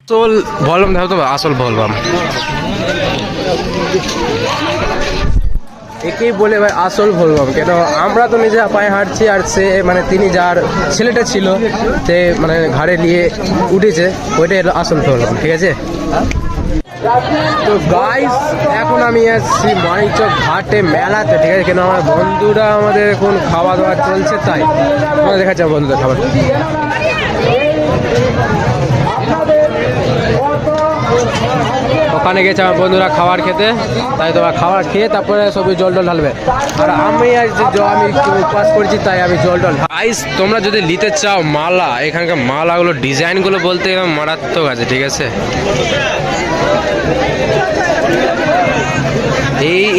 আসল ভলবাম দেখো তো, আসল ভলবাম একেই বলে ভাই আসল ভলবাম। কেন আমরা তো নিজে পায়ে হাঁটছি, আর সে মানে তিনি যার ছেলেটা ছিল সে মানে ঘাড়ে নিয়ে উঠেছে, ওইটাই হলো আসল ভলবাম, ঠিক আছে। তো গাইস এখন আমি আসছি মানিকচক ঘাটে মেলাতে, ঠিক আছে। কেন আমার বন্ধুরা আমাদের এখন খাওয়া দাওয়া চলছে, তাই আমরা দেখাচ্ছি আমার বন্ধুদের খাবার। ওখানে গেছে আমার বন্ধুরা খাবার খেতে, তাই তোমার খাবার খেয়ে তারপরে সবই জল টল ঢালবে। আর আমি আমি উপবাস করছি, তাই আমি জল টল গাইস। তোমরা যদি নিতে চাও মালা, এখানকার মালাগুলো ডিজাইনগুলো বলতে মারাত্মক আছে, ঠিক আছে।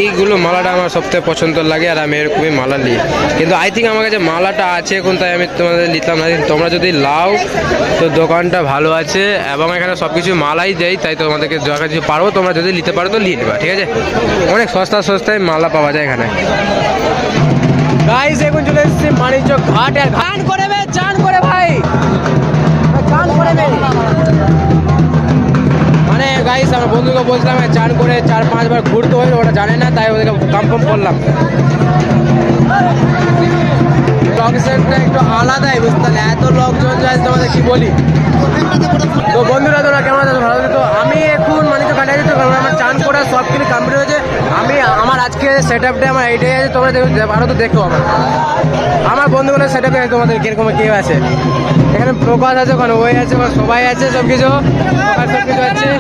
এইগুলো মালাটা আমার সবথেকে পছন্দ লাগে, আর আমি এরকমই মালা নিই। কিন্তু আই থিঙ্ক আমার কাছে মালাটা আছে এখন, তাই আমি তোমাদের নিতাম না। তোমরা যদি লাও তো দোকানটা ভালো আছে, এবং এখানে সব কিছু মালাই দেয়, তাই তোমাদেরকে যা কিছু পারবো তোমরা যদি নিতে পারো তো নিয়ে নেবা, ঠিক আছে। অনেক সস্তায় মালা পাওয়া যায় এখানে। গাইস এখন চলে এসেছি মানিকচক ঘাট, আর গান করে ভাই গান করে মানে গাইস আমার বন্ধুকে বলছিলাম চান করে 4-5 বার ঘুরতে হয়, ওটা জানে না, তাই ওদেরকে কনফার্ম করলাম। লকেশনটা একটু আলাদাই, বুঝতে পারলে এত লোকজন যায়, তোমাদের কি বলি। তো বন্ধুরা তোমরা কেমন আছো, ভালো তো। আমি এখন মানিকচক ঘাটে আছি, তো আমার চান করা সব কিছু কমপ্লিট হয়েছে। আমার আজকে সেট আপটা আমার এইটাই আছে, তোমরা আরো তো দেখো আমার বন্ধুগুলোর সেট আপে তোমাদের কিরকম কেউ আছে। এখানে প্রকাশ আছে, ওখানে ওই আছে, ওখানে সবাই আছে, সব কিছু সব কিছু আছে,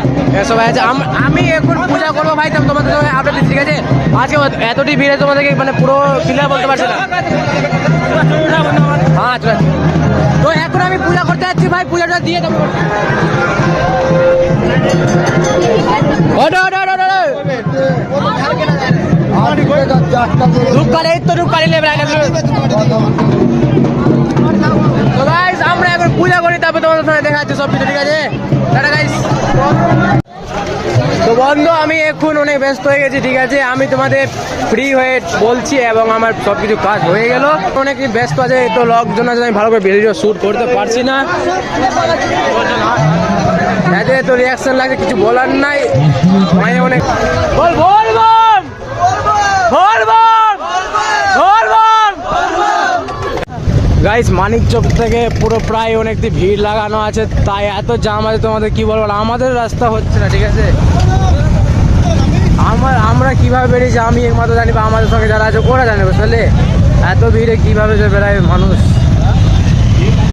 সবাই আছে। আমি এখন পূজা করবো ভাই, তোমাদের আপডেট দিচ্ছি, ঠিক আছে। আজকে এতটি ভিড়ে তোমাদেরকে মানে পুরো ক্লিয়ার বলতে পারছি না। হ্যাঁ তো এখন আমি পূজা করতে যাচ্ছি ভাই, পূজাটা দিয়ে দেবো। আমরা এখন পূজা করি, তারপর তোমাদের সঙ্গে দেখা যাচ্ছে সব কিছু, ঠিক আছে। তো বন্ধু আমি এখন অনেক ব্যস্ত হয়ে গেছি, ঠিক আছে। আমি তোমাদের ফ্রি হয়ে বলছি, এবং আমার সব কিছু কাজ হয়ে গেল। অনেক ব্যস্ত আছে, তো লোকজন আছে, আমি ভালো করে ভিডিও শ্যুট করতে পারছি না, এতে তো রিয়াকশন লাগে, কিছু বলার নাই। অনেক গাইস মানিকচক থেকে পুরো প্রায় অনেক ভিড় লাগানো আছে, তাই এত জাম আছে, তোমাদের কি বলবো। আমাদের রাস্তা হচ্ছে না, ঠিক আছে। আমরা কিভাবে বেরিয়েছি আমি একমাত্র জানি, বা আমাদের সঙ্গে যারা আছে ওরা জানে, বুঝলে এত ভিড়ে কিভাবে যে বেড়ায় মানুষ।